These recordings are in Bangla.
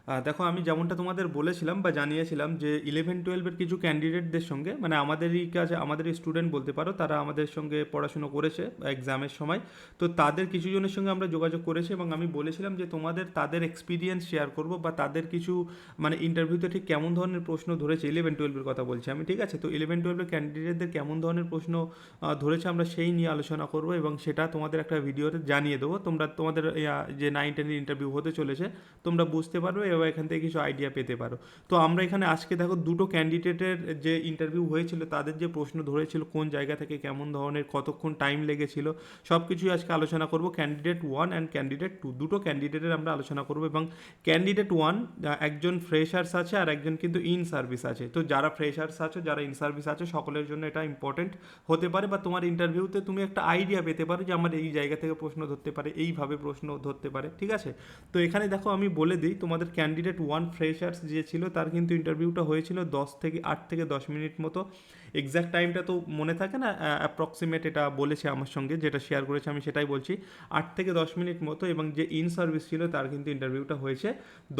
দেখো, আমি যেমনটা তোমাদের বলেছিলাম বা জানিয়েছিলাম যে 11-12-এর কিছু ক্যান্ডিডেটদের সঙ্গে, মানে আমাদেরই কাছে, আমাদের স্টুডেন্ট বলতে পারো, তারা আমাদের সঙ্গে পড়াশুনো করেছে এক্সামের সময়। তো তাদের কিছু জনের সঙ্গে আমরা যোগাযোগ করেছি এবং আমি বলেছিলাম যে তোমাদের তাদের এক্সপিরিয়েন্স শেয়ার করব বা তাদের কিছু মানে ইন্টারভিউতে ঠিক কেমন ধরনের প্রশ্ন ধরেছে, 11-12-এর কথা বলছি আমি, ঠিক আছে? তো 11-12-এর ক্যান্ডিডেটদের কেমন ধরনের প্রশ্ন ধরেছে আমরা সেই নিয়ে আলোচনা করব এবং সেটা তোমাদের একটা ভিডিওতে জানিয়ে দেবো। তোমরা তোমাদের যে 9-10-এর ইন্টারভিউ হতে চলেছে তোমরা বুঝতে পারবে এবং এখান থেকে কিছু আইডিয়া পেতে পারো। তো আমরা এখানে আজকে দেখো দুটো ক্যান্ডিডেটের যে ইন্টারভিউ হয়েছিল তাদের যে প্রশ্ন ধরেছিল, কোন জায়গা থেকে কেমন ধরনের, কতক্ষণ টাইম লেগেছিল, সব কিছুই আজকে আলোচনা করব। ক্যান্ডিডেট 1 অ্যান্ড ক্যান্ডিডেট 2, দুটো ক্যান্ডিডেটের আমরা আলোচনা করব। এবং ক্যান্ডিডেট 1 একজন ফ্রেশার্স আছে আর একজন কিন্তু ইন সার্ভিস আছে। তো যারা ফ্রেশার্স আছো, যারা ইন সার্ভিস আছে, সকলের জন্য এটা ইম্পর্টেন্ট হতে পারে বা তোমার ইন্টারভিউতে তুমি একটা আইডিয়া পেতে পারো যে আমার এই জায়গা থেকে প্রশ্ন ধরতে পারে, এইভাবে প্রশ্ন ধরতে পারে, ঠিক আছে? তো এখানে দেখো আমি বলে দিই, তোমাদের ক্যান্ডিডেট 1 ফ্রেশার্স যে ছিল তার কিন্তু ইন্টারভিউটা হয়েছিল 8 থেকে 10 মিনিট মতো। এক্স্যাক্ট টাইমটা তো মনে থাকে না, অ্যাপ্রক্সিমেট এটা বলেছে আমার সঙ্গে, যেটা শেয়ার করেছে আমি সেটাই বলছি, 8 থেকে 10 মিনিট মতো। এবং যে ইন সার্ভিস ছিল তার কিন্তু ইন্টারভিউটা হয়েছে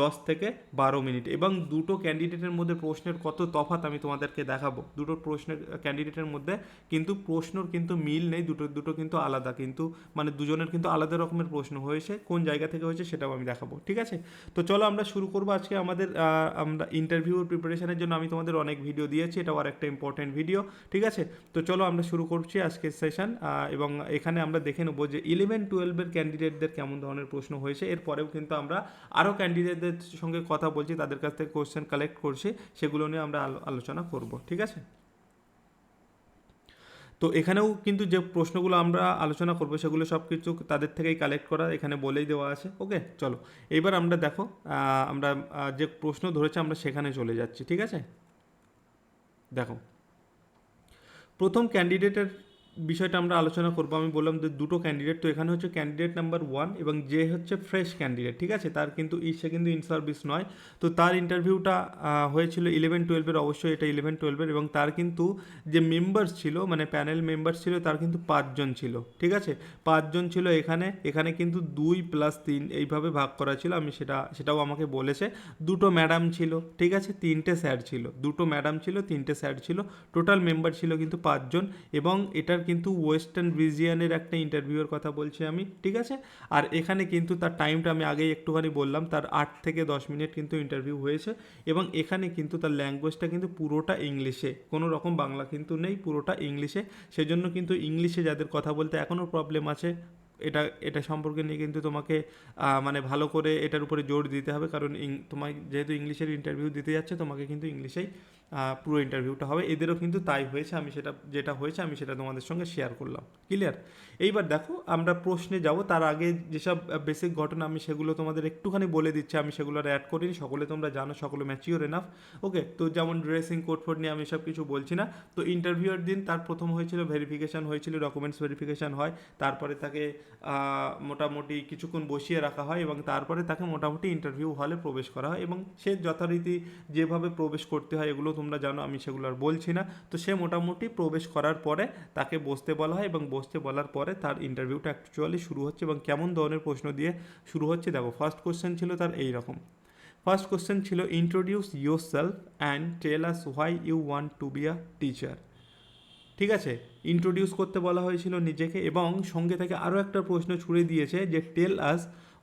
10 থেকে 12 মিনিট। এবং দুটো ক্যান্ডিডেটের মধ্যে প্রশ্নের কত তফাৎ আমি তোমাদেরকে দেখাবো। দুটো প্রশ্নের ক্যান্ডিডেটের মধ্যে কিন্তু প্রশ্নর কিন্তু মিল নেই, দুটো দুটো কিন্তু আলাদা, কিন্তু মানে দুজনের কিন্তু আলাদা রকমের প্রশ্ন হয়েছে, কোন জায়গা থেকে হয়েছে সেটাও আমি দেখাবো, ঠিক আছে? তো চলো আমরা শুরু করবো আজকে আমাদের আমরা ইন্টারভিউ প্রিপারেশনের জন্য আমি তোমাদের অনেক ভিডিও দিয়েছি, এটাও আর একটা ইম্পর্টেন্ট ভিডিও, ঠিক আছে? তো চলো আমরা শুরু করছি আজকের সেশন। এবং এখানে আমরা দেখে নেবো যে 11-12-এর ক্যান্ডিডেটদের কেমন ধরনের প্রশ্ন হয়েছে। এরপরেও কিন্তু আমরা আরও ক্যান্ডিডেটদের সঙ্গে কথা বলছি, তাদের কাছ থেকে কোশ্চেন কালেক্ট করছি, সেগুলো নিয়ে আমরা আলোচনা করব, ঠিক আছে? তো এখানেও কিন্তু যে প্রশ্নগুলো আমরা আলোচনা করবো সেগুলো সব কিছু তাদের থেকেই কালেক্ট করা, এখানে বলেই দেওয়া আছে। ওকে, চলো এবার আমরা দেখো, আমরা যে প্রশ্ন ধরেছে আমরা সেখানে চলে যাচ্ছি, ঠিক আছে? দেখো, প্রথম ক্যান্ডিডেটের বিষয়টা আমরা আলোচনা করবো। আমি বললাম যে দুটো ক্যান্ডিডেট, তো এখানে হচ্ছে ক্যান্ডিডেট নাম্বার 1 এবং যে হচ্ছে ফ্রেশ ক্যান্ডিডেট, ঠিক আছে? তার কিন্তু সে কিন্তু ইন সার্ভিস নয়। তো তার ইন্টারভিউটা হয়েছিল 11-12-এর, অবশ্যই এটা 11-12-এর। এবং তার কিন্তু যে মেম্বার্স ছিল, মানে প্যানেল মেম্বার্স ছিল, তার কিন্তু 5 জন ছিল, ঠিক আছে? 5 জন ছিল এখানে। এখানে কিন্তু 2+3 এইভাবে ভাগ করা ছিল, আমি সেটাও আমাকে বলেছে। দুটো ম্যাডাম ছিল, ঠিক আছে? 3টে স্যার ছিল, দুটো ম্যাডাম ছিল, 3টে স্যার ছিল, টোটাল মেম্বার ছিল কিন্তু 5 জন। এবং এটার কিন্তু ওয়েস্টার্ন রিজিয়ানের একটা ইন্টারভিউয়ের কথা বলছি আমি, ঠিক আছে? আর এখানে কিন্তু তার টাইমটা আমি আগেই একটুখানি বললাম, তার 8 থেকে 10 মিনিট কিন্তু ইন্টারভিউ হয়েছে। এবং এখানে কিন্তু তার ল্যাঙ্গুয়েজটা কিন্তু পুরোটা ইংলিশে, কোনো রকম বাংলা কিন্তু নেই, পুরোটা ইংলিশে। সেজন্য কিন্তু ইংলিশে যাদের কথা বলতে এখনও প্রবলেম আছে, এটা এটা সম্পর্কে নিয়ে কিন্তু তোমাকে মানে ভালো করে এটার উপরে জোর দিতে হবে, কারণ তোমায় যেহেতু ইংলিশের ইন্টারভিউ দিতে যাচ্ছে, তোমাকে কিন্তু ইংলিশেই পুরো ইন্টারভিউটা হবে। এদেরও কিন্তু তাই হয়েছে, আমি যেটা হয়েছে আমি সেটা তোমাদের সঙ্গে শেয়ার করলাম, ক্লিয়ার? এইবার দেখো আমরা প্রশ্নে যাব, তার আগে যেসব বেসিক ঘটনা আমি সেগুলো তোমাদের একটুখানি বলে দিচ্ছি, আমি সেগুলো আর অ্যাড করিনি, সকলে তোমরা জানো, সকলে ম্যাচিওর এনাফ। ওকে, তো যেমন ড্রেসিং কোড ফোড নিয়ে আমি সব কিছু বলছি না। তো ইন্টারভিউয়ের দিন তার প্রথম হয়েছিল ভেরিফিকেশান হয়েছিল, ডকুমেন্টস ভেরিফিকেশান হয়, তারপরে তাকে মোটামুটি কিছুক্ষণ বসিয়ে রাখা হয় এবং তারপরে তাকে মোটামুটি ইন্টারভিউ হলে প্রবেশ করা হয়। এবং সে যথারীতি যেভাবে প্রবেশ করতে হয় এগুলো তোমরা জানো, আমি সেগুলো আর বলছি না। তো সে মোটামুটি প্রবেশ করার পরে তাকে বসতে বলা হয় এবং বসতে বলার পরে তার ইন্টারভিউটা অ্যাকচুয়ালি শুরু হচ্ছে। এবং কেমন ধরনের প্রশ্ন দিয়ে শুরু হচ্ছে দেখো, ফার্স্ট কোশ্চেন ছিল তার এই রকম। ফার্স্ট কোশ্চেন ছিল, introduce yourself and tell us why you want to be a teacher. ঠিক আছে, ইন্ট্রোডিউস করতে বলা হয়েছিল নিজেকে, এবং সঙ্গে থেকে আরও একটা প্রশ্ন ছুড়ে দিয়েছে যে tell us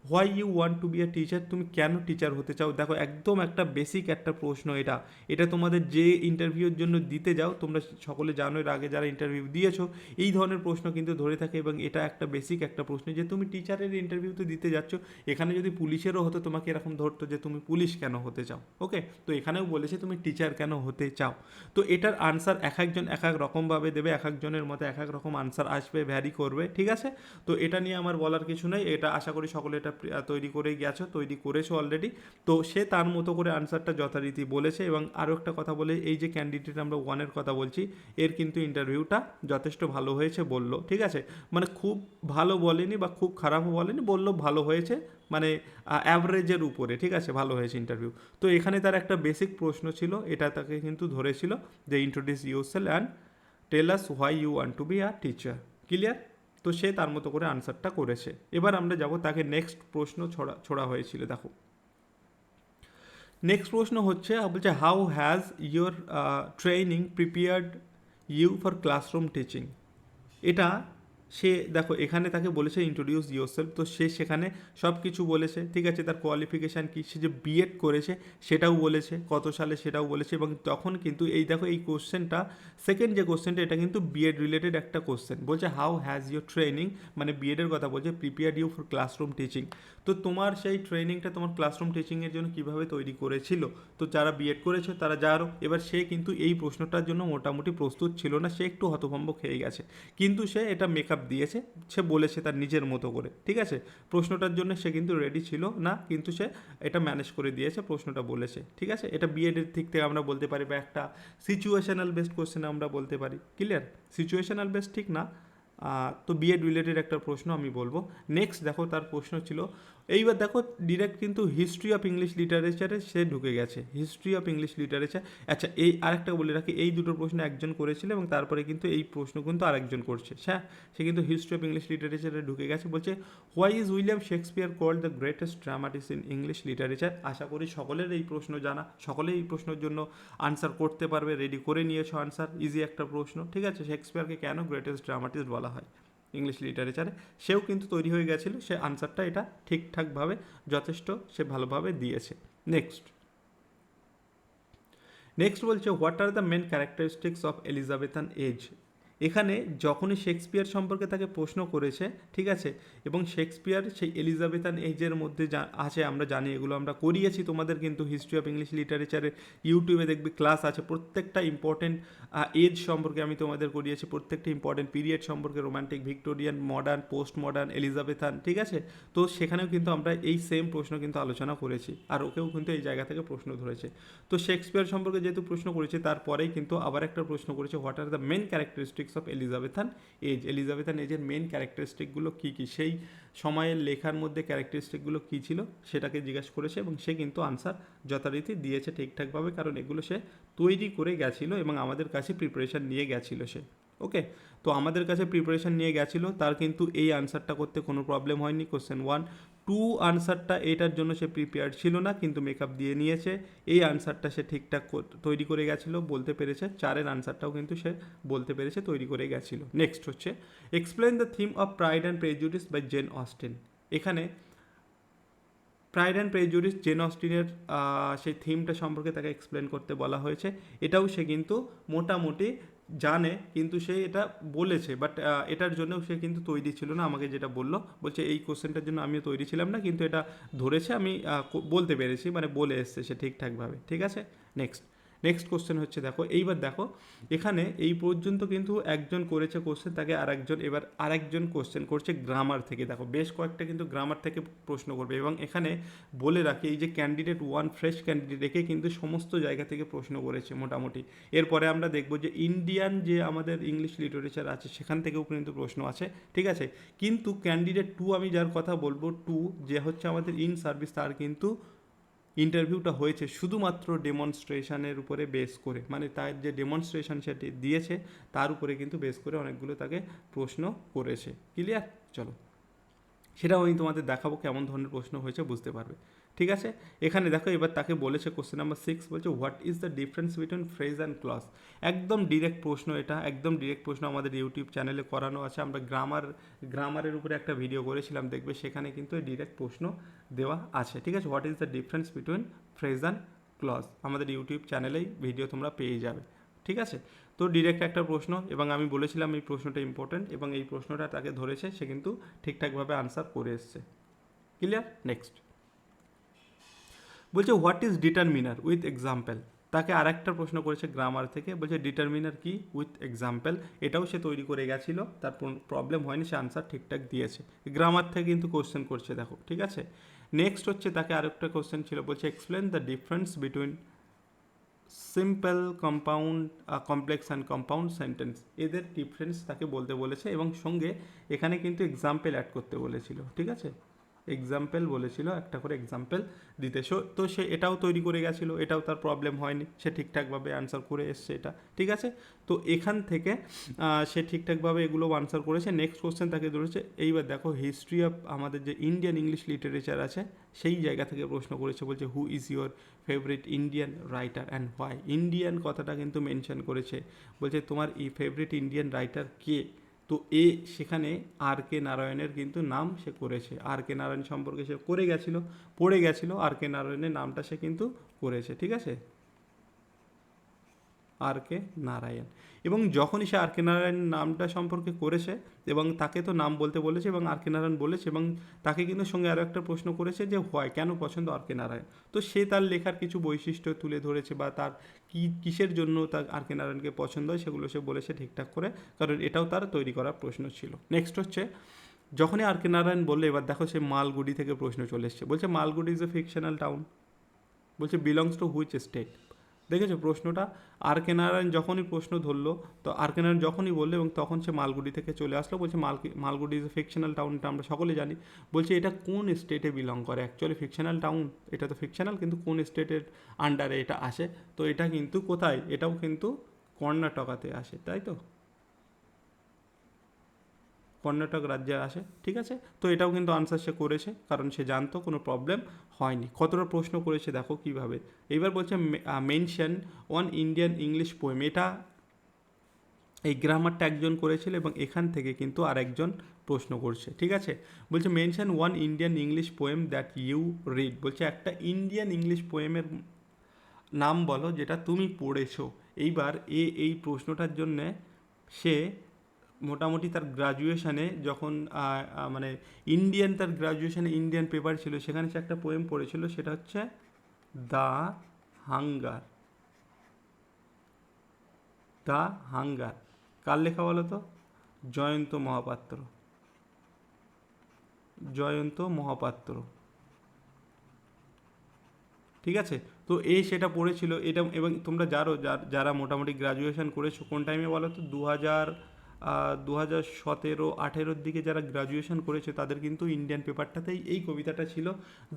why you want to be a teacher, তুমি কেন টিচার হতে চাও। দেখো, একদম একটা বেসিক একটা প্রশ্ন এটা। এটা তোমাদের যে ইন্টারভিউর জন্য দিতে যাও, তোমরা সকলে জানো, এর আগে যারা ইন্টারভিউ দিয়েছো এই ধরনের প্রশ্ন কিন্তু ধরে থাকে। এবং এটা একটা বেসিক একটা প্রশ্ন যে তুমি টিচারের ইন্টারভিউতে দিতে যাচ্ছ, এখানে যদি পুলিশেরও হতো তোমাকে এরকম ধরতো যে তুমি পুলিশ কেন হতে চাও। ওকে, তো এখানেও বলেছে তুমি টিচার কেন হতে চাও। তো এটার আনসার এক একজন এক এক রকমভাবে দেবে, এক একজনের মতো এক এক রকম আনসার আসবে, ভ্যারি করবে, ঠিক আছে? তো এটা নিয়ে আমার বলার কিছু নেই, এটা আশা করি সকলে এটা তৈরি করেই গেছো, তৈরি করেছো অলরেডি। তো সে তার মতো করে আনসারটা যথারীতি বলেছে। এবং আরও একটা কথা বলে, এই যে ক্যান্ডিডেট আমরা 1-এর কথা বলছি, এর কিন্তু ইন্টারভিউটা যথেষ্ট ভালো হয়েছে বললো, ঠিক আছে? মানে খুব ভালো বলেনি বা খুব খারাপও বলেনি, বললো ভালো হয়েছে, মানে অ্যাভারেজের উপরে, ঠিক আছে? ভালো হয়েছে ইন্টারভিউ। তো এখানে তার একটা বেসিক প্রশ্ন ছিল, এটা তাকে কিন্তু ধরেছিল যে introduce yourself and tell us why you want to be a teacher, clear? তো সে তার মতো করে আনসারটা করেছে। এবার আমরা যাব, তাকে নেক্সট প্রশ্ন ছোড়া হয়েছিল। দেখো, নেক্সট প্রশ্ন হচ্ছে বলছে how has your training prepared you for classroom teaching. এটা সে দেখো এখানে তাকে বলেছে ইন্ট্রোডিউস ইয়োরসেলফ, তো সে সেখানে সব কিছু বলেছে, ঠিক আছে, তার কোয়ালিফিকেশান কী, সে যে বিএড করেছে সেটাও বলেছে, কত সালে সেটাও বলেছে। এবং তখন কিন্তু এই দেখো এই কোশ্চেনটা, সেকেন্ড যে কোশ্চেনটা, এটা কিন্তু বিএড রিলেটেড একটা কোশ্চেন। বলছে হাউ হ্যাজ ইউর ট্রেনিং, মানে বিএডের কথা বলছে, prepared you for classroom teaching. তো তোমার সেই ট্রেনিংটা তোমার ক্লাসরুম টিচিংয়ের জন্য কীভাবে তৈরি করেছিল। তো যারা বিএড করেছে তারা যারও, এবার সে কিন্তু এই প্রশ্নটার জন্য মোটামুটি প্রস্তুত ছিল না, সে একটু হতভম্ব খেয়ে গেছে, কিন্তু সে এটা মেকআপ দিয়েছে, সে বলেছে তার নিজের মতো করে, ঠিক আছে। প্রশ্নটার জন্য সে কিন্তু রেডি ছিল না, কিন্তু সে এটা ম্যানেজ করে দিয়েছে, প্রশ্নটা বলেছে, ঠিক আছে। এটা বিএডের দিক থেকে আমরা বলতে পারি, বা একটা সিচুয়েশনাল বেসড কোশ্চেন আমরা বলতে পারি। ক্লিয়ার? সিচুয়েশনাল বেসড ঠিক না, তো বিএড রিলেটেড একটা প্রশ্ন আমি বলবো। নেক্সট দেখো তার প্রশ্ন ছিল, এইবার দেখো ডিরেক্ট কিন্তু হিস্ট্রি অফ ইংলিশ লিটারেচারে সে ঢুকে গেছে, হিস্ট্রি অফ ইংলিশ লিটারেচার। আচ্ছা, এই আরেকটা বলে রাখি, এই দুটো প্রশ্ন একজন করেছিল এবং তারপরে কিন্তু এই প্রশ্ন কিন্তু আরেকজন করছে, হ্যাঁ। সে কিন্তু হিস্ট্রি অফ ইংলিশ লিটারেচারে ঢুকে গেছে। বলছে why is William Shakespeare called the greatest dramatist in English literature. আশা করি সকলের এই প্রশ্ন জানা, সকলেই এই প্রশ্নের জন্য আনসার করতে পারবে, রেডি করে নিয়েছো আনসার, ইজি একটা প্রশ্ন, ঠিক আছে। শেক্সপিয়ারকে কেন গ্রেটেস্ট ড্রামাটিস্ট বলা হয় ইংলিশ লিটারেচারে, সেও কিন্তু তৈরি হয়ে গেছিলো, সে আনসারটা এটা ঠিকঠাকভাবে যথেষ্ট সে ভালোভাবে দিয়েছে। নেক্সট নেক্সট বলছে what are the main characteristics of Elizabethan age. এখানে যখনই শেক্সপিয়ার সম্পর্কে তাকে প্রশ্ন করেছে, ঠিক আছে, এবং শেক্সপিয়ার সেই এলিজাবেথান এজের মধ্যে যা আছে আমরা জানি, এগুলো আমরা করিয়েছি তোমাদের, কিন্তু হিস্ট্রি অফ ইংলিশ লিটারেচারে ইউটিউবে দেখবে ক্লাস আছে, প্রত্যেকটা ইম্পর্টেন্ট এজ সম্পর্কে আমি তোমাদের করিয়েছি, প্রত্যেকটা ইম্পর্টেন্ট পিরিয়ড সম্পর্কে, romantic, Victorian, modern, post modern, Elizabethan, ঠিক আছে। তো সেখানেও কিন্তু আমরা এই সেম প্রশ্ন কিন্তু আলোচনা করেছি, আর ওকেও কিন্তু এই জায়গা থেকে প্রশ্ন ধরেছে। তো শেক্সপিয়ার সম্পর্কে যেহেতু প্রশ্ন করেছে, তারপরেই কিন্তু আবার একটা প্রশ্ন করেছে what are the main characteristics of Elizabethan age. Elizabethan এজের মেন ক্যারেক্টারিস্টিকগুলো কী কী, সেই সময়ের লেখার মধ্যে ক্যারেক্টারিস্টিকগুলো কী ছিল সেটাকে জিজ্ঞাসা করেছে, এবং সে কিন্তু আনসার যথারীতি দিয়েছে ঠিকঠাকভাবে, কারণ এগুলো সে তৈরি করে গেছিলো এবং আমাদের কাছে প্রিপারেশান নিয়ে গেছিলো সে। ওকে, তো আমাদের কাছে প্রিপারেশান নিয়ে গেছিলো, তার কিন্তু এই আনসারটা করতে কোনো প্রবলেম হয়নি। কোশ্চেন 1, 2 আনসারটা এটার জন্য সে প্রিপেয়ার্ড ছিল না, কিন্তু মেকআপ দিয়ে নিয়েছে, এই আনসারটা সে ঠিকঠাক তৈরি করে গেছিলো, বলতে পেরেছে। 4-এর আনসারটাও কিন্তু সে বলতে পেরেছে, তৈরি করে গেছিলো। নেক্সট হচ্ছে explain the theme of Pride and Prejudice by Jane Austen. এখানে প্রাইড অ্যান্ড প্রেজুডিস জেন অস্টিনের সেই থিমটা সম্পর্কে তাকে এক্সপ্লেন করতে বলা হয়েছে। এটাও সে কিন্তু মোটামুটি জানে, কিন্তু সে এটা বলেছে, বাট এটার জন্যও সে কিন্তু তৈরি ছিল না, আমাকে যেটা বললো, বলছে এই কোশ্চেনটার জন্য আমিও তৈরি ছিলাম না, কিন্তু এটা ধরেছে, আমি বলতে পেরেছি, মানে বলে এসছে সে ঠিকঠাকভাবে, ঠিক আছে। নেক্সট কোশ্চেন হচ্ছে দেখো, এইবার দেখো এখানে এই পর্যন্ত কিন্তু একজন করেছে কোশ্চেন, তাকে আরেকজন কোশ্চেন করছে গ্রামার থেকে। দেখো বেশ কয়েকটা কিন্তু গ্রামার থেকে প্রশ্ন করবে, এবং এখানে বলে রাখি এই যে ক্যান্ডিডেট 1 ফ্রেশ ক্যান্ডিডেট রেখে কিন্তু সমস্ত জায়গা থেকে প্রশ্ন করেছে মোটামুটি। এরপরে আমরা দেখব যে ইন্ডিয়ান যে আমাদের ইংলিশ লিটারেচার আছে সেখান থেকেও কিন্তু প্রশ্ন আছে, ঠিক আছে। কিন্তু ক্যান্ডিডেট 2 আমি যার কথা বলবো, 2 যে হচ্ছে আমাদের ইন সার্ভিস, তার কিন্তু ইন্টারভিউটা হয়েছে শুধুমাত্র ডেমনস্ট্রেশনের উপরে বেস করে, মানে তার যে ডেমনস্ট্রেশন সেটি দিয়েছে তার উপরে কিন্তু বেস করে অনেকগুলো তাকে প্রশ্ন করেছে। ক্লিয়ার? চলো সেটাও আমি তোমাদের দেখাবো কেমন ধরনের প্রশ্ন হয়েছে, বুঝতে পারবে, ঠিক আছে। এখানে দেখো এবার তাকে বলেছে কোশ্চেন নাম্বার 6, বলছে what is the difference between phrase and clause. একদম ডিরেক্ট প্রশ্ন, এটা একদম ডিরেক্ট প্রশ্ন, আমাদের ইউটিউব চ্যানেলে করানো আছে, আমরা গ্রামারের উপরে একটা ভিডিও করেছিলাম, দেখবে সেখানে কিন্তু এই ডিরেক্ট প্রশ্ন দেওয়া আছে, ঠিক আছে। What is the difference between phrase and clause, আমাদের ইউটিউব চ্যানেলেই ভিডিও তোমরা পেয়ে যাবে, ঠিক আছে। তো ডিরেক্ট একটা প্রশ্ন, এবং আমি বলেছিলাম এই প্রশ্নটা ইম্পর্টেন্ট, এবং এই প্রশ্নটা তাকে ধরেছে, সে কিন্তু ঠিকঠাকভাবে আনসার করে এসছে। ক্লিয়ার? নেক্সট বলছে what is determiner with example. তাকে আরেকটা প্রশ্ন করেছে গ্রামার থেকে, বলছে ডিটারমিনার কি উইথ এক্সাম্পল। এটাও সে তৈরি করে গেছিলো, তার প্রবলেম হয়নি, সে আনসার ঠিকঠাক দিয়েছে। গ্রামার থেকে কিন্তু কোশ্চেন করছে দেখো, ঠিক আছে। নেক্সট হচ্ছে তাকে আরেকটা কোশ্চেন ছিল, বলছে explain the difference between simple, compound, complex and compound sentence. এদের ডিফারেন্স তাকে বলতে বলেছে, এবং সঙ্গে এখানে কিন্তু এক্সাম্পল অ্যাড করতে বলেছিল, ঠিক আছে। এক্সাম্পল বলেছিল, একটা করে এক্সাম্পল দিতে। তো সে এটাও তৈরি করে গেছিলো, এটাও তার প্রবলেম হয়নি, সে ঠিকঠাকভাবে আনসার করে এসছে এটা, ঠিক আছে। তো এখান থেকে সে ঠিকঠাকভাবে এগুলো আনসার করেছে। নেক্সট কোশ্চেন তাকে ধরেছে, এইবার দেখো হিস্ট্রি অফ আমাদের যে ইন্ডিয়ান ইংলিশ লিটারেচার আছে সেই জায়গা থেকে প্রশ্ন করেছে, বলছে who is your favourite Indian writer and why. Indian কথাটা কিন্তু মেনশন করেছে, বলছে তোমার ফেভারিট ইন্ডিয়ান রাইটার কে। তো সেখানে আর কে নারায়ণের কিন্তু নাম সে করেছে, আর কে নারায়ণ সম্পর্কে সে পড়ে গেছিলো, আর কে নারায়ণের নামটা সে কিন্তু করেছে, ঠিক আছে, আর কে নারায়ণ। এবং যখনই সে আর কে নারায়ণ নামটা সম্পর্কে করেছে এবং তাকে তো নাম বলতে বলেছে এবং আর কে নারায়ণ বলেছে, এবং তাকে কিন্তু সঙ্গে আরও একটা প্রশ্ন করেছে যে হয় কেন পছন্দ আর কে নারায়ণ। তো সে তার লেখার কিছু বৈশিষ্ট্য তুলে ধরেছে বা তার কিসের জন্য তার আর কে নারায়ণকে পছন্দ হয় সেগুলো সে বলেছে ঠিকঠাক করে, কারণ এটাও তার তৈরি করা প্রশ্ন ছিল। নেক্সট হচ্ছে, যখনই আর কে নারায়ণ বললে, এবার দেখো সে মালগুড়ি থেকে প্রশ্ন চলে এসছে, বলছে Malgudi is a fictional town, বলছে বিলংস টু হুইচ স্টেট। দেখেছো প্রশ্নটা, আর কে নারায়ণ যখনই প্রশ্ন ধরলো, তো আর কে নারায়ণ যখনই বললো এবং তখন সে মালগুড়ি থেকে চলে আসলো, বলছে Malgudi is a fictional town, এটা আমরা সকলে জানি। বলছে এটা কোন স্টেটে বিলং করে, অ্যাকচুয়ালি ফিকশনাল টাউন, এটা তো ফিকশনাল, কিন্তু কোন স্টেটের আন্ডারে এটা আসে। তো এটা কিন্তু কোথায়, এটাও কিন্তু কর্ণাটকাতে আসে, তাই তো, কর্ণাটক রাজ্যে আসে, ঠিক আছে। তো এটাও কিন্তু আনসার সে করেছে, কারণ সে জানতো, কোনো প্রবলেম হয়নি। কতটা প্রশ্ন করেছে দেখো কিভাবে। এইবার বলছে mention one Indian English poem, এটা এই গ্রামারটা একজন করেছিল এবং এখান থেকে কিন্তু আর একজন প্রশ্ন করছে, ঠিক আছে। বলছে mention one Indian English poem that you read, বলছে একটা ইন্ডিয়ান ইংলিশ পোয়েমের নাম বলো যেটা তুমি পড়েছো। এইবার এই প্রশ্নটার জন্যে সে মোটামুটি তার গ্রাজুয়েশানে যখন মানে তার গ্রাজুয়েশানে ইন্ডিয়ান পেপার ছিল, সেখানে সে একটা পোয়েম পড়েছিল, সেটা হচ্ছে দ্য হাঙ্গার। দ্য হাঙ্গার কার লেখা বলো তো, জয়ন্ত মহাপাত্র। জয়ন্ত মহাপাত্র, ঠিক আছে। তো সেটা পড়েছিল এটা, এবং তোমরা যারা মোটামুটি গ্রাজুয়েশন করেছো কোন টাইমে বলো তো, 2017-18 দিকে যারা গ্রাজুয়েশন করেছে তাদের কিন্তু ইন্ডিয়ান পেপারটাতেই এই কবিতাটা ছিল,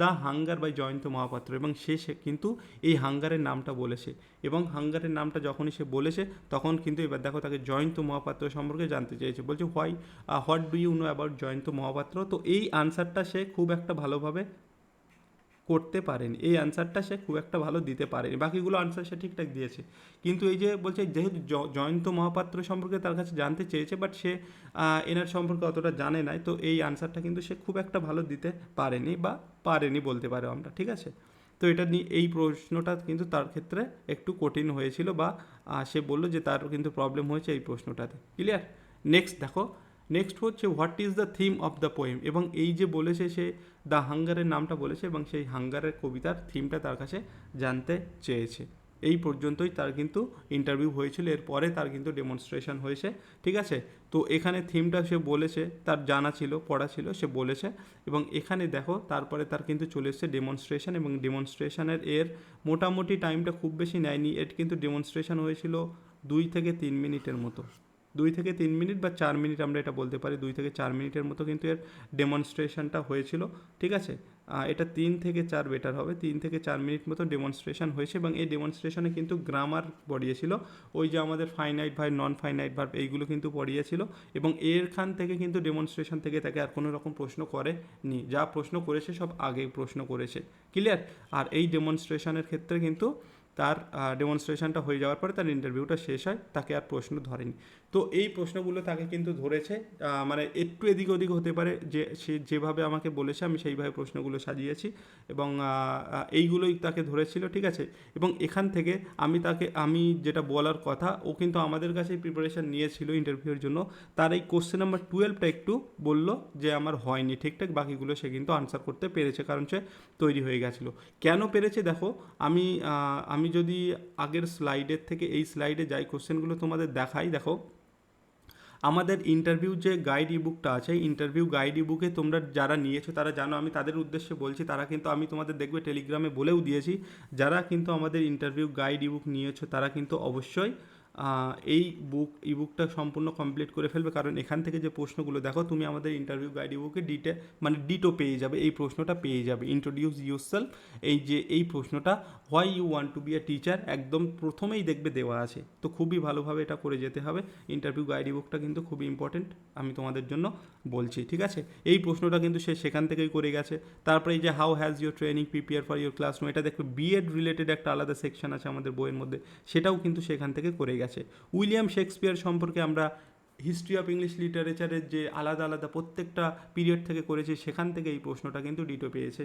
the hunger by Jayanta Mahapatra. এবং সে কিন্তু এই হাঙ্গারের নামটা বলেছে, এবং হাঙ্গারের নামটা যখনই সে বলেছে তখন কিন্তু এবার দেখো তাকে জয়ন্ত মহাপাত্র সম্পর্কে জানতে চেয়েছে, বলছে what do you know about Jayanta Mahapatra. তো এই আনসারটা সে খুব একটা ভালোভাবে করতে পারেনি, এই অ্যান্সারটা সে খুব একটা ভালো দিতে পারেনি, বাকিগুলো আনসার সে ঠিকঠাক দিয়েছে। কিন্তু এই যে বলছে যেহেতু জয়ন্ত মহাপাত্র সম্পর্কে তার কাছে জানতে চেয়েছে, বাট সে এনার সম্পর্কে অতটা জানে নাই, তো এই আনসারটা কিন্তু সে খুব একটা ভালো দিতে পারেনি বলতে পারো আমরা, ঠিক আছে। তো এটা নিয়ে এই প্রশ্নটা কিন্তু তার ক্ষেত্রে একটু কঠিন হয়েছিল, বা সে বললো যে তার কিন্তু প্রবলেম হয়েছে এই প্রশ্নটাতে, ক্লিয়ার। নেক্সট দেখো, নেক্সট হচ্ছে what is the theme of the poem, এবং এই যে বলেছে সে দ্য হাঙ্গারের নামটা বলেছে এবং সেই হাঙ্গারের কবিতার থিমটা তার কাছে জানতে চেয়েছে। এই পর্যন্তই তার কিন্তু ইন্টারভিউ হয়েছিল, এরপরে তার কিন্তু ডেমনস্ট্রেশন হয়েছে, ঠিক আছে। তো এখানে থিমটা সে বলেছে, তার জানা ছিল, পড়া ছিল, সে বলেছে। এবং এখানে দেখো তারপরে তার কিন্তু চলে এসেছে ডেমনস্ট্রেশন, এবং ডেমনস্ট্রেশনের মোটামুটি টাইমটা খুব বেশি নেয়নি, এর কিন্তু ডেমনস্ট্রেশন হয়েছিল 2 থেকে 3 মিনিটের মতো, 2 থেকে 3 মিনিট বা 4 মিনিট আমরা এটা বলতে পারি, 2 থেকে 4 মিনিটের মতো কিন্তু এর ডেমনস্ট্রেশনটা হয়েছিল, ঠিক আছে। এটা 3 থেকে 4 বেটার হবে, 3 থেকে 4 মিনিট মতো ডেমনস্ট্রেশন হয়েছে। এবং এই ডেমনস্ট্রেশনে কিন্তু গ্রামার পড়িয়েছিল, ওই যে আমাদের finite verb, non finite verb, এইগুলো কিন্তু পড়িয়েছিল। এবং এরখান থেকে কিন্তু ডেমনস্ট্রেশন থেকে তাকে আর কোনো রকম প্রশ্ন করেনি, যা প্রশ্ন করেছে সব আগে প্রশ্ন করেছে, ক্লিয়ার। আর এই ডেমনস্ট্রেশনের ক্ষেত্রে কিন্তু তার ডেমনস্ট্রেশনটা হয়ে যাওয়ার পরে তার ইন্টারভিউটা শেষ হয়, তাকে আর প্রশ্ন ধরেনি। তো এই প্রশ্নগুলো তাকে কিন্তু ধরেছে, মানে একটু এদিক ওদিক হতে পারে, যে সে যেভাবে আমাকে বলেছে আমি সেইভাবে প্রশ্নগুলো সাজিয়েছি, এবং এইগুলোই তাকে ধরেছিল, ঠিক আছে। এবং এখান থেকে আমি যেটা বলার কথা, ও কিন্তু আমাদের কাছেই প্রিপারেশান নিয়েছিল ইন্টারভিউয়ের জন্য, তার এই কোশ্চেন নাম্বার 12টা একটু বলল যে আমার হয়নি ঠিকঠাক, বাকিগুলো সে কিন্তু আনসার করতে পেরেছে, কারণ সে তৈরি হয়ে গেছিলো। কেন পেরেছে দেখো, আমি যদি আগের স্লাইডের থেকে এই স্লাইডে যাই, কোশ্চেনগুলো তোমাদের দেখাই, দেখো আমাদের ইন্টারভিউ যে গাইড ইবুকটা আছে, ইন্টারভিউ গাইড ইবুকে তোমরা যারা নিয়েছো তারা জানো, আমি তাদের উদ্দেশ্যে বলছি, তারা কিন্তু আমি তোমাদের দেখবে টেলিগ্রামে বলেও দিয়েছি, যারা কিন্তু আমাদের ইন্টারভিউ গাইড ইবুক নিয়েছো তারা কিন্তু অবশ্যই এই ইবুকটা সম্পূর্ণ কমপ্লিট করে ফেলবে, কারণ এখান থেকে যে প্রশ্নগুলো দেখো তুমি আমাদের ইন্টারভিউ গাইড ইবুকে ডিটো পেয়ে যাবে, এই প্রশ্নটা পেয়ে যাবে, ইন্ট্রোডিউস ইউরসেলফ, এই প্রশ্নটা why you want to be a teacher একদম প্রথমেই দেখবে দেওয়া আছে। তো খুবই ভালোভাবে এটা করে যেতে হবে। ইন্টারভিউ গাইড বুকটা কিন্তু খুবই ইম্পর্টেন্ট, আমি তোমাদের জন্য বলছি, ঠিক আছে। এই প্রশ্নটা কিন্তু সে সেখান থেকেই করে গেছে। তারপরে এই যে how has your training prepare for your classroom, এটা দেখবে বিএড রিলেটেড একটা আলাদা সেকশন আছে আমাদের বইয়ের মধ্যে, সেটাও কিন্তু সেখান থেকে করে গেছে। উইলিয়াম শেক্সপিয়ার সম্পর্কে আমরা হিস্ট্রি অফ ইংলিশ লিটারেচারের যে আলাদা আলাদা প্রত্যেকটা পিরিয়ড থেকে করেছে, সেখান থেকে এই প্রশ্নটা কিন্তু ডিটো পেয়েছে,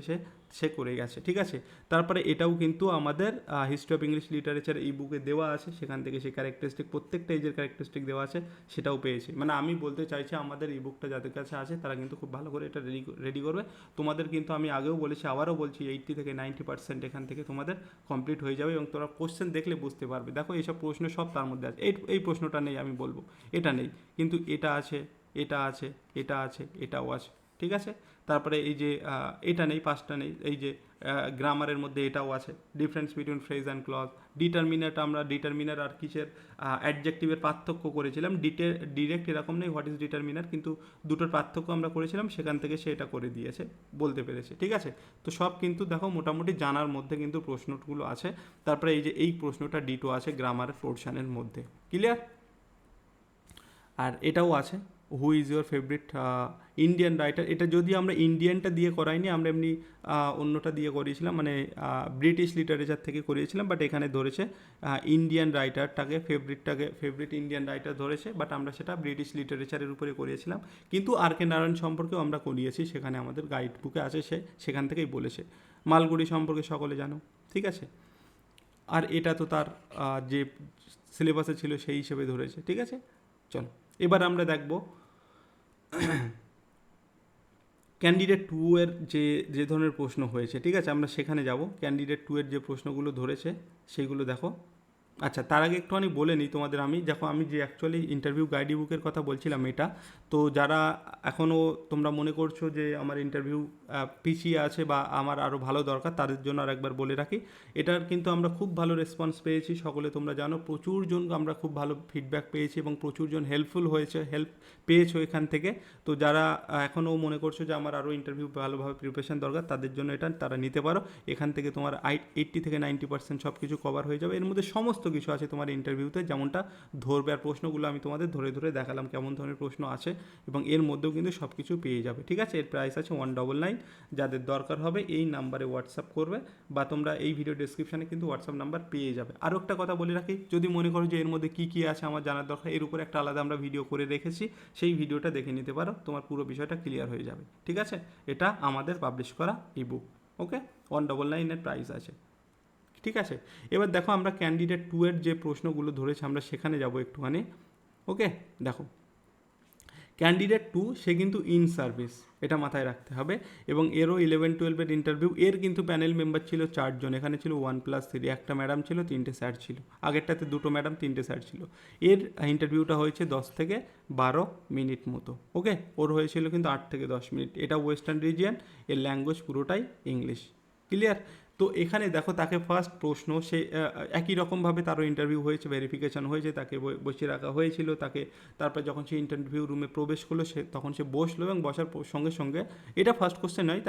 সে করে গেছে, ঠিক আছে। তারপরে এটাও কিন্তু আমাদের হিস্ট্রি অফ ইংলিশ লিটারেচার এই বুকে দেওয়া আছে, সেখান থেকে সে ক্যারেক্টারিস্টিক প্রত্যেকটা এজের ক্যারেক্টারিস্টিক দেওয়া আছে, সেটাও পেয়েছে। মানে আমি বলতে চাইছি আমাদের এই বুকটা যাদের কাছে আছে তারা কিন্তু খুব ভালো করে এটা রেডি করবে। তোমাদের কিন্তু আমি আগেও বলেছি, আবারও বলছি, 80 থেকে 90% এখান থেকে তোমাদের কমপ্লিট হয়ে যাবে, এবং তোমরা কোশ্চেন দেখলে বুঝতে পারবে। দেখো এইসব প্রশ্ন সব তার মধ্যে আছে, এই প্রশ্নটা নেই আমি বলবো, এটা নেই, কিন্তু এটা আছে, এটা আছে, এটা আছে, এটাও আছে, ঠিক আছে। তারপরে এই যে এটা নেই, পাঁচটা নেই, এই যে গ্রামারের মধ্যে এটাও আছে, difference between phrase and clause, ডিটারমিনারটা আমরা ডিটারমিনার আর কিসের অ্যাডজেক্টিভের পার্থক্য করেছিলাম, ডিরেক্ট এরকম নেই হোয়াট ইজ ডিটারমিনার, কিন্তু দুটোর পার্থক্য আমরা করেছিলাম, সেখান থেকে সে এটা করে দিয়েছে, বলতে পেরেছে, ঠিক আছে। তো সব কিন্তু দেখো মোটামুটি জানার মধ্যে কিন্তু প্রশ্নগুলো আছে। তারপরে এই যে এই প্রশ্নটা ডিটো আছে গ্রামার পোর্শনের মধ্যে, ক্লিয়ার। আর এটাও আছে, who is your favourite Indian writer, এটা যদি আমরা ইন্ডিয়ানটা দিয়ে করাইনি, আমরা এমনি অন্যটা দিয়ে করিয়েছিলাম, মানে ব্রিটিশ লিটারেচার থেকে করিয়েছিলাম, বাট এখানে ধরেছে ইন্ডিয়ান রাইটারটাকে, ফেভারিট ইন্ডিয়ান রাইটার ধরেছে, বাট আমরা সেটা ব্রিটিশ লিটারেচারের উপরে করিয়েছিলাম। কিন্তু আর কে নারায়ণ সম্পর্কেও আমরা করিয়েছি, সেখানে আমাদের গাইড বুকে আছে, সেখান থেকেই বলেছে। মালগুড়ি সম্পর্কে সকলে জানো, ঠিক আছে। আর এটা তো তার যে সিলেবাসে ছিল সেই হিসেবে ধরেছে, ঠিক আছে। চলো এবার আমরা দেখব ক্যান্ডিডেট টু এর যে ধরনের প্রশ্ন হয়েছে, ঠিক আছে, আমরা সেখানে যাব। ক্যান্ডিডেট টু এর যে প্রশ্নগুলো ধরেছে সেইগুলো দেখো। আচ্ছা, তার আগে একটুখানি বলে নিই তোমাদের, আমি যে অ্যাকচুয়ালি ইন্টারভিউ গাইড বুকের কথা বলছিলাম এটা, তো যারা এখনও তোমরা মনে করছো যে আমার ইন্টারভিউ পিছিয়ে আছে বা আমার আরও ভালো দরকার, তাদের জন্য আর একবার বলে রাখি, এটার কিন্তু আমরা খুব ভালো রেসপন্স পেয়েছি, সকলে তোমরা জানো, প্রচুর জন আমরা খুব ভালো ফিডব্যাক পেয়েছি এবং প্রচুর জন হেল্প পেয়েছো এখান থেকে। তো যারা এখনও মনে করছো যে আমার আরও ইন্টারভিউ ভালোভাবে প্রিপারেশন দরকার, তাদের জন্য এটা তারা নিতে পারো। এখান থেকে তোমার 80 থেকে 90% সব কিছু কভার হয়ে যাবে। এর মধ্যে সমস্ত কিছু আছে তোমার ইন্টারভিউতে, যেমনটা ধরবে, আর প্রশ্নগুলো আমি তোমাদের ধরে ধরে দেখালাম কেমন ধরনের প্রশ্ন আছে, এবং এর মধ্যেও কিন্তু সব কিছু পেয়ে যাবে, ঠিক আছে। এর প্রাইস আছে 199। যাদের দরকার হবে এই নাম্বারে হোয়াটসঅ্যাপ করবে, বা তোমরা এই ভিডিও ডেসক্রিপশানে কিন্তু হোয়াটসঅ্যাপ নাম্বার পেয়ে যাবে। আরও একটা কথা বলে রাখি, যদি মনে করো যে এর মধ্যে কী কী আছে আমার জানার দরকার, এর উপরে একটা আলাদা আমরা ভিডিও করে রেখেছি, সেই ভিডিওটা দেখে নিতে পারো, তোমার পুরো বিষয়টা ক্লিয়ার হয়ে যাবে, ঠিক আছে। এটা আমাদের পাবলিশ করা ইবুক, ওকে। 199 প্রাইস আছে, ঠিক আছে। এবার দেখো আমরা ক্যান্ডিডেট টু এর যে প্রশ্নগুলো ধরেছে আমরা সেখানে যাব একটুখানি, ওকে। দেখো ক্যান্ডিডেট টু সে কিন্তু ইন সার্ভিস, এটা মাথায় রাখতে হবে, এবং এরও 11-12 ইন্টারভিউ, এর কিন্তু প্যানেল মেম্বার ছিল 4 জন, এখানে ছিল 1+3, একটা ম্যাডাম ছিল, 3টে স্যার ছিল, আগেরটাতে 2টো ম্যাডাম 3টে স্যার ছিল। এর ইন্টারভিউটা হয়েছে 10 থেকে 12 মিনিট মতো, ওকে। ওর হয়েছিল কিন্তু 8 থেকে 10 মিনিট। এটা ওয়েস্টার্ন রিজিয়ন, এর ল্যাঙ্গুয়েজ পুরোটাই ইংলিশ, ক্লিয়ার। তো এখানে দেখো তাকে ফার্স্ট প্রশ্ন, সে একই রকমভাবে তারও ইন্টারভিউ হয়েছে, ভেরিফিকেশান হয়েছে, তাকে বসিয়ে রাখা হয়েছিল, তারপর যখন সে ইন্টারভিউ রুমে প্রবেশ করলো তখন সে বসলো, এবং বসার সঙ্গে সঙ্গে এটা ফার্স্ট কোশ্চেন নয়,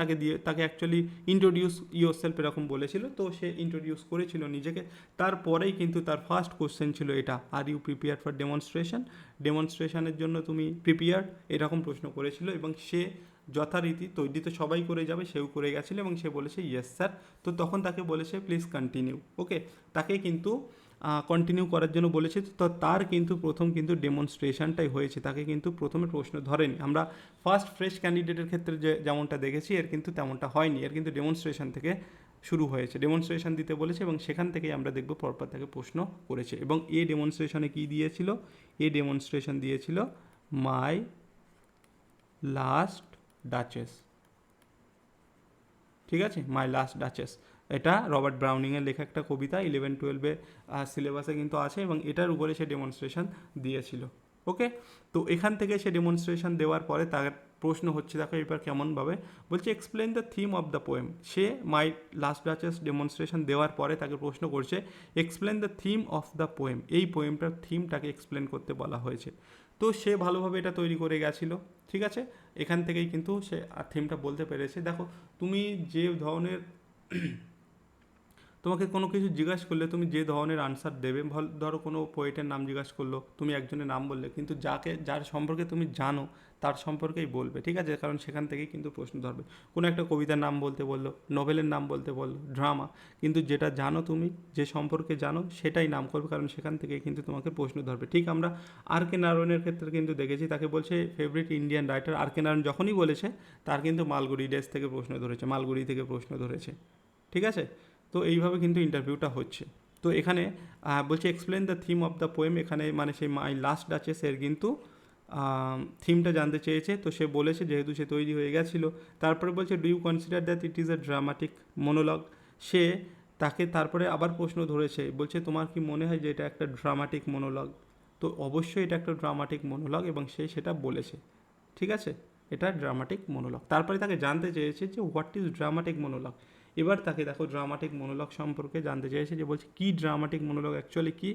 তাকে অ্যাকচুয়ালি ইন্ট্রোডিউস ইয়োরসেলফ এরকম বলেছিল, তো সে ইন্ট্রোডিউস করেছিল নিজেকে। তারপরেই কিন্তু তার ফার্স্ট কোশ্চেন ছিল এটা, আর ইউ প্রিপেয়ার ফর ডেমনস্ট্রেশনের জন্য তুমি প্রিপেয়ার, এরকম প্রশ্ন করেছিল, এবং সে যথারীতি তৈরি তো সবাই করে যাবে, সেও করে গেছিলো, এবং সে বলেছে ইয়েস স্যার। তো তখন তাকে বলেছে প্লিজ কন্টিনিউ, ওকে। তাকে কিন্তু কন্টিনিউ করার জন্য বলেছে, তো তার কিন্তু প্রথম কিন্তু ডেমনস্ট্রেশনটাই হয়েছে, তাকে কিন্তু প্রথমে প্রশ্ন ধরেনি। আমরা ফার্স্ট ফ্রেশ ক্যান্ডিডেটের ক্ষেত্রে যেমনটা দেখেছি, এর কিন্তু তেমনটা হয়নি, এর কিন্তু ডেমনস্ট্রেশন থেকে শুরু হয়েছে, ডেমনস্ট্রেশন দিতে বলেছে, এবং সেখান থেকেই আমরা দেখব পরপর তাকে প্রশ্ন করেছে। এবং এ ডেমনস্ট্রেশনে কী দিয়েছিল, ডেমনস্ট্রেশন দিয়েছিল মাই লাস্ট ডাচেস, ঠিক আছে, মাই লাস্ট ডাচেস। এটা রবার্ট ব্রাউনিংয়ের লেখা একটা কবিতা, 11-12 সিলেবাসে কিন্তু আছে, এবং এটার উপরে সে ডেমনস্ট্রেশন দিয়েছিল, ওকে। তো এখান থেকে সে ডেমনস্ট্রেশন দেওয়ার পরে প্রশ্ন হচ্ছে দেখো এবার কেমনভাবে বলছে explain the theme of the poem. Say my last duchess demonstration দেওয়ার পরে তাকে প্রশ্ন করছে explain the theme of the poem, এই পোয়েমটার থিমটাকে এক্সপ্লেন করতে বলা হয়েছে। তো সে ভালোভাবে এটা তৈরি করে গেছিলো, ঠিক আছে। এখান থেকেই কিন্তু সে থিমটা বলতে পেরেছে। দেখো তুমি যে ধরনের তোমাকে কোনো কিছু জিজ্ঞাসা করলে তুমি যে ধরনের আনসার দেবে, ধরো কোনো পোয়েটের নাম জিজ্ঞাসা করলো, তুমি একজনের নাম বললে, কিন্তু যার সম্পর্কে তুমি জানো তার সম্পর্কেই বলবে, ঠিক আছে, কারণ সেখান থেকেই কিন্তু প্রশ্ন ধরবে। কোনো একটা কবিতার নাম বলতে বললো, নোভেলের নাম বলতে বললো, ড্রামা, কিন্তু যেটা জানো তুমি, যে সম্পর্কে জানো সেটাই নাম করবে, কারণ সেখান থেকেই কিন্তু তোমাকে প্রশ্ন ধরবে। ঠিক আমরা আর কে নারায়ণের ক্ষেত্রে কিন্তু দেখেছি, তাকে বলছে ফেভারিট ইন্ডিয়ান রাইটার, আর কে নারায়ণ যখনই বলেছে তার কিন্তু মালগুড়ি ডেস থেকে প্রশ্ন ধরেছে, মালগুড়ি থেকে প্রশ্ন ধরেছে, ঠিক আছে। তো এইভাবে কিন্তু ইন্টারভিউটা হচ্ছে। তো এখানে বলছে explain the theme of the poem, এখানে মানে সেই মাই লাস্ট ডাচেসের কিন্তু থিমটা জানতে চেয়েছে। তো সে বলেছে যেহেতু সে তৈরি হয়ে গেছিলো। তারপরে বলছে do you consider that it is a dramatic monologue. সে তাকে তারপরে আবার প্রশ্ন ধরেছে, বলছে তোমার কি মনে হয় যে এটা একটা ড্রামাটিক মনোলগ? তো অবশ্যই এটা একটা ড্রামাটিক মনোলগ এবং সে সেটা বলেছে, ঠিক আছে, এটা ড্রামাটিক মনোলগ। তারপরে তাকে জানতে চেয়েছে যে হোয়াট ইজ ড্রামাটিক মনোলগ। এবার তাকে দেখো ড্রামাটিক মনোলগ সম্পর্কে জানতে চেয়েছে, যে বলছে কি ড্রামাটিক মনোলগ অ্যাকচুয়ালি কি।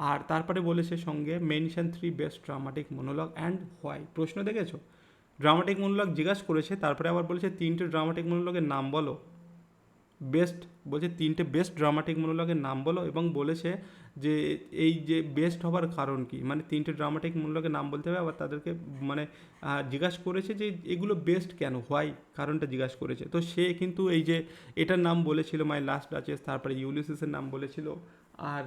আর তারপরে বলেছে সঙ্গে mention 3 best dramatic monologue and why. প্রশ্ন দেখেছো, ড্রামাটিক মনোলগ জিজ্ঞাসা করেছে, তারপরে আবার বলেছে 3টে ড্রামাটিক মনোলগের নাম বলো, বেস্ট, বলছে 3টে বেস্ট ড্রামাটিক মনোলগের নাম বলো, এবং বলেছে যে এই যে বেস্ট হবার কারণ কি, মানে 3টে ড্রামাটিক মনোলগের নাম বলতে হবে। আবার তাদেরকে মানে জিজ্ঞাসা করেছে যে এগুলো বেস্ট কেন, হোয়াই, কারণটা জিজ্ঞাসা করেছে। তো সে কিন্তু এই যে এটার নাম বলেছিল মাই লাস্ট ডাচেস, তারপরে ইউলিসিসের নাম বলেছিল, আর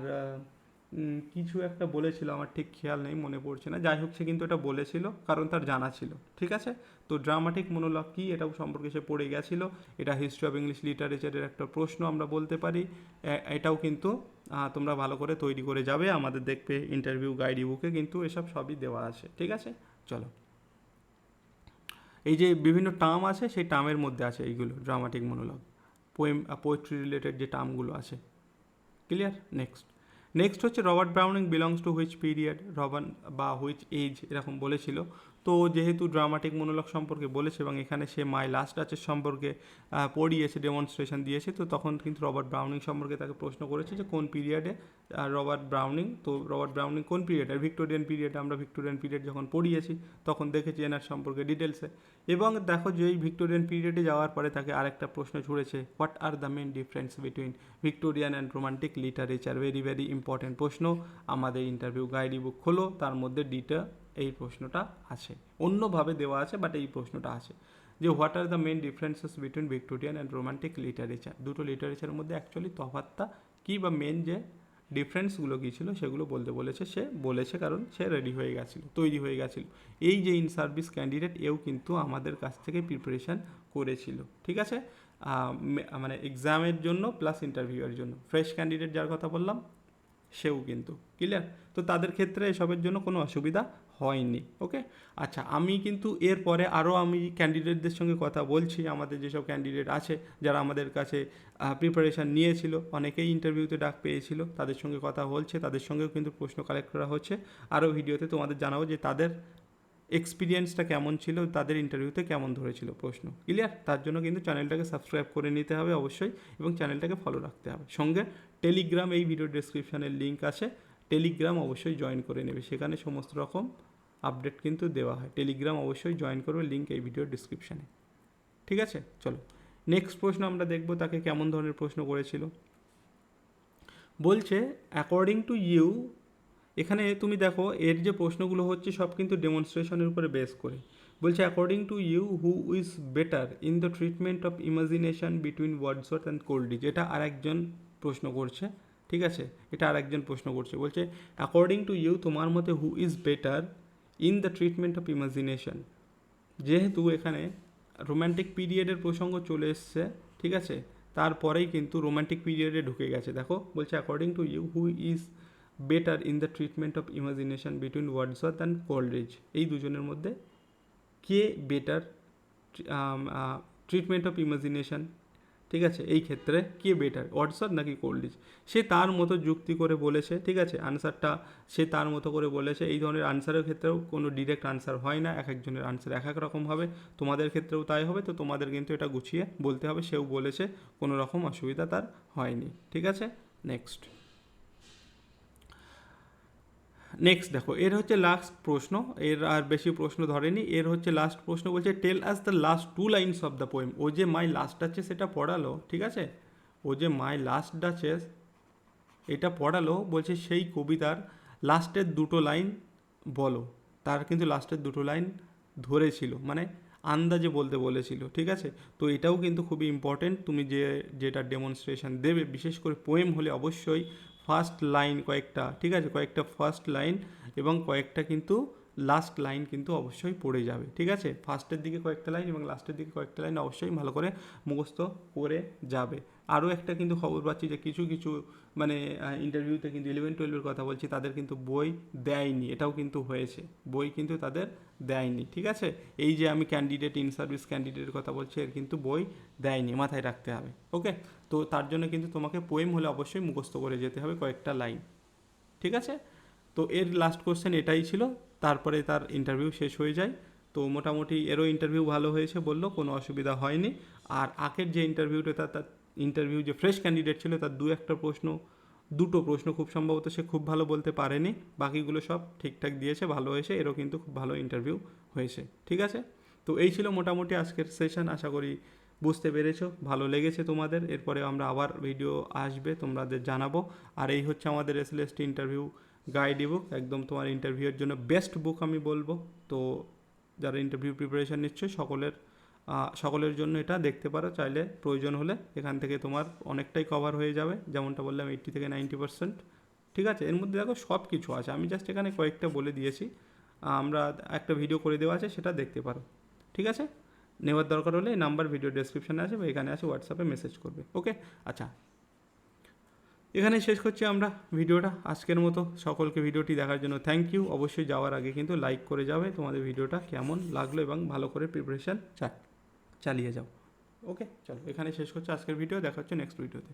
কিছু একটা বলেছিল, আমার ঠিক খেয়াল নেই, মনে পড়ছে না। যাই হোক সে কিন্তু এটা বলেছিল কারণ তার জানা ছিল, ঠিক আছে। তো ড্রামাটিক মনোলগ কী এটাও সম্পর্কে সে পড়ে গেছিলো। এটা হিস্ট্রি অফ ইংলিশ লিটারেচারের একটা প্রশ্ন আমরা বলতে পারি। এটাও কিন্তু তোমরা ভালো করে তৈরি করে যাবে, আমাদের দেখবে ইন্টারভিউ গাইড বুকে কিন্তু এসব সবই দেওয়া আছে, ঠিক আছে। চলো, এই যে বিভিন্ন টার্ম আছে সেই টার্মের মধ্যে আছে এইগুলো ড্রামাটিক মনোলগ, পোয়েট্রি রিলেটেড যে টার্মগুলো আছে, ক্লিয়ার। নেক্সট হচ্ছে Robert Browning belongs to which period, Robert বা হুইচ এজ এরকম বলেছিল। তো যেহেতু ড্রামাটিক মনোলগ সম্পর্কে বলেছে এবং এখানে সে মাই লাস্ট ডাচেস সম্পর্কে পড়িয়েছে, ডেমনস্ট্রেশন দিয়েছে, তো তখন কিন্তু রবার্ট ব্রাউনিং সম্পর্কে তাকে প্রশ্ন করেছে যে কোন পিরিয়ডে রবার্ট ব্রাউনিং, তো রবার্ট ব্রাউনিং কোন পিরিয়ডে, ভিক্টোরিয়ান পিরিয়ডে, আমরা ভিক্টোরিয়ান পিরিয়ড যখন পড়িয়েছি তখন দেখেছি এনার সম্পর্কে ডিটেলসে। এবং দেখো যে এই ভিক্টোরিয়ান পিরিয়ডে যাওয়ার পরে তাকে আরেকটা প্রশ্ন ছুড়েছে, what are the main difference between Victorian and romantic literature, very important প্রশ্ন। আমাদের ইন্টারভিউ গাইড বুক খোলো, তার মধ্যে এই প্রশ্নটা আছে, অন্যভাবে দেওয়া আছে বাট এই প্রশ্নটা আছে যে what are the main differences between Victorian and romantic literature, দুটো লিটারেচারের মধ্যে অ্যাকচুয়ালি তফাৎটা কী বা মেন যে ডিফারেন্সগুলো কী ছিল সেগুলো বলতে বলেছে। সে বলেছে কারণ সে রেডি হয়ে গেছিলো, তৈরি হয়ে গেছিলো। এই যে ইন সার্ভিস ক্যান্ডিডেট এও কিন্তু আমাদের কাছ থেকে প্রিপারেশান করেছিল, ঠিক আছে, মানে এক্সামের জন্য প্লাস ইন্টারভিউয়ের জন্য। ফ্রেশ ক্যান্ডিডেট যার কথা বললাম সেও কিন্তু ক্লিয়ার। তো তাদের ক্ষেত্রে এসবের জন্য কোনো অসুবিধা হয়নি, ওকে। আচ্ছা, আমি কিন্তু এরপরে আরও আমি ক্যান্ডিডেটদের সঙ্গে কথা বলছি, আমাদের যেসব ক্যান্ডিডেট আছে যারা আমাদের কাছে প্রিপারেশান নিয়েছিল, অনেকেই ইন্টারভিউতে ডাক পেয়েছিল, তাদের সঙ্গে কথা বলছে, তাদের সঙ্গেও কিন্তু প্রশ্ন কালেক্ট করা হচ্ছে। আরও ভিডিওতে তোমাদের জানাবো যে তাদের এক্সপিরিয়েন্সটা কেমন ছিল, তাদের ইন্টারভিউতে কেমন ধরেছিল প্রশ্ন, ক্লিয়ার। তার জন্য কিন্তু চ্যানেলটাকে সাবস্ক্রাইব করে নিতে হবে অবশ্যই, এবং চ্যানেলটাকে ফলো রাখতে হবে। সঙ্গে টেলিগ্রাম, এই ভিডিও ডেসক্রিপশানের লিঙ্ক আছে, টেলিগ্রাম অবশ্যই জয়েন করে নেবে, সেখানে সমস্ত রকম আপডেট কিন্তু দেওয়া হয়। টেলিগ্রাম অবশ্যই জয়েন করবে, লিঙ্ক এই ভিডিও ডিসক্রিপশানে, ঠিক আছে। চলো নেক্সট প্রশ্ন আমরা দেখব তাকে কেমন ধরনের প্রশ্ন করেছিল। বলছে অ্যাকর্ডিং টু ইউ, এখানে তুমি দেখো এর যে প্রশ্নগুলো হচ্ছে সব কিন্তু ডেমনস্ট্রেশনের উপরে বেস করে। বলছে according to you who is better in the treatment of imagination between Wordsworth and Coleridge, এটা আরেকজন প্রশ্ন করছে, ঠিক আছে, এটা আরেকজন প্রশ্ন করছে। বলছে অ্যাকর্ডিং টু ইউ, তোমার মতে হু is better in the treatment of imagination. যেহেতু এখানে রোম্যান্টিক পিরিয়ডের প্রসঙ্গ চলে এসছে, ঠিক আছে, তারপরেই কিন্তু রোম্যান্টিক পিরিয়ডে ঢুকে গেছে। দেখো বলছে according to you who is better in the treatment of imagination between Wordsworth and Coleridge, এই দুজনের মধ্যে কে বেটার ট্রিটমেন্ট অফ ইমাজিনেশন, ঠিক আছে, এই ক্ষেত্রে কে বেটার, হোয়াটসঅ্যাপ নাকি কোল্ড? সে তার মতো যুক্তি করে বলেছে, ঠিক আছে, আনসারটা সে তার মতো করে বলেছে। এই ধরনের আনসারের ক্ষেত্রেও কোনো ডিরেক্ট আনসার হয় না, এক একজনের আনসার এক এক রকম হবে, তোমাদের ক্ষেত্রেও তাই হবে। তো তোমাদের কিন্তু এটা গুছিয়ে বলতে হবে, সেও বলেছে, কোনো রকম অসুবিধা তার হয়নি, ঠিক আছে। নেক্সট দেখো, এর হচ্ছে লাস্ট প্রশ্ন, এর আর বেশি প্রশ্ন ধরেনি, এর হচ্ছে লাস্ট প্রশ্ন, বলছে tell us the last 2 lines of the poem. ও যে মাই লাস্ট ডাচেস সেটা পড়ালো, ঠিক আছে, ও যে মাই লাস্ট ডাচেস এটা পড়ালো, বলছে সেই কবিতার লাস্টের 2টো লাইন বলো। তার কিন্তু লাস্টের 2টো লাইন ধরেছিল, মানে আন্দাজে বলতে বলেছিল, ঠিক আছে। তো এটাও কিন্তু খুবই ইম্পর্টেন্ট, তুমি যেটা ডেমনস্ট্রেশন দেবে, বিশেষ করে পোয়েম হলে অবশ্যই ফার্স্ট লাইন কয়েকটা, ঠিক আছে, কয়েকটা ফার্স্ট লাইন এবং কয়েকটা কিন্তু লাস্ট লাইন কিন্তু অবশ্যই পড়ে যাবে, ঠিক আছে। ফার্স্টের দিকে কয়েকটা লাইন এবং লাস্টের দিকে কয়েকটা লাইন অবশ্যই ভালো করে মুখস্থ করে যাবে। আরও একটা কিন্তু খবর পাচ্ছি যে কিছু কিছু মানে ইন্টারভিউতে কিন্তু 11-12-এর কথা বলছি, তাদের কিন্তু বই দেয়নি, এটাও কিন্তু হয়েছে, বই কিন্তু তাদের দেয়নি, ঠিক আছে। এই যে আমি ক্যান্ডিডেট ইন সার্ভিস ক্যান্ডিডেটের কথা বলছি, এর কিন্তু বই দেয়নি, মাথায় রাখতে হবে, ওকে। তো তার জন্য কিন্তু তোমাকে পোয়েম হলে অবশ্যই মুখস্থ করে যেতে হবে কয়েকটা লাইন, ঠিক আছে। তো এর লাস্ট কোশ্চেন এটাই ছিল, তারপরে তার ইন্টারভিউ শেষ হয়ে যায়। তো মোটামুটি এরও ইন্টারভিউ ভালো হয়েছে বললো, কোনো অসুবিধা হয়নি। আর আগের যে ইন্টারভিউটা তার ইন্টারভিউ যে ফ্রেশ ক্যান্ডিডেট ছিল, তার দুটো প্রশ্ন খুব সম্ভবত সে খুব ভালো বলতে পারেনি, বাকিগুলো সব ঠিকঠাক দিয়েছে, ভালো হয়েছে, এরও কিন্তু খুব ভালো ইন্টারভিউ হয়েছে, ঠিক আছে। তো এই ছিল মোটামুটি আজকের সেশন, আশা করি বুঝতে পেরেছো, ভালো লেগেছে তোমাদের। এরপরে আমরা আবার ভিডিও আসবে, তোমাদের জানাবো। আর এই হচ্ছে আমাদের এসএলএসটি ইন্টারভিউ গাইড বুক, একদম তোমার ইন্টারভিউয়ের জন্য বেস্ট বুক আমি বলবো। তো যারা ইন্টারভিউ প্রিপারেশান নিচ্ছে সকলের জন্য এটা দেখতে পারো, চাইলে প্রয়োজন হলে এখান থেকে তোমার অনেকটাই কভার হয়ে যাবে, যেমনটা বললাম 80 থেকে 90%, ঠিক আছে। এর মধ্যে দেখো সব কিছু আছে, আমি জাস্ট এখানে কয়েকটা বলে দিয়েছি, আমরা একটা ভিডিও করে দেওয়া আছে, সেটা দেখতে পারো, ঠিক আছে। নেওয়ার দরকার হলে এই নাম্বার ভিডিও ডেসক্রিপশানে আছে বা এখানে আছে, হোয়াটসঅ্যাপে মেসেজ করবে, ওকে। আচ্ছা, এখানে শেষ করছি আমরা ভিডিওটা আজকের মতো। সকলকে ভিডিওটি দেখার জন্য থ্যাংক ইউ। অবশ্যই যাওয়ার আগে কিন্তু লাইক করে যাবে, তোমাদের ভিডিওটা কেমন লাগলো এবং ভালো করে প্রিপারেশান চালিয়ে যাও, ওকে। চলো এখানে শেষ করছি আজকের ভিডিও, দেখা হচ্ছে নেক্সট ভিডিওতে।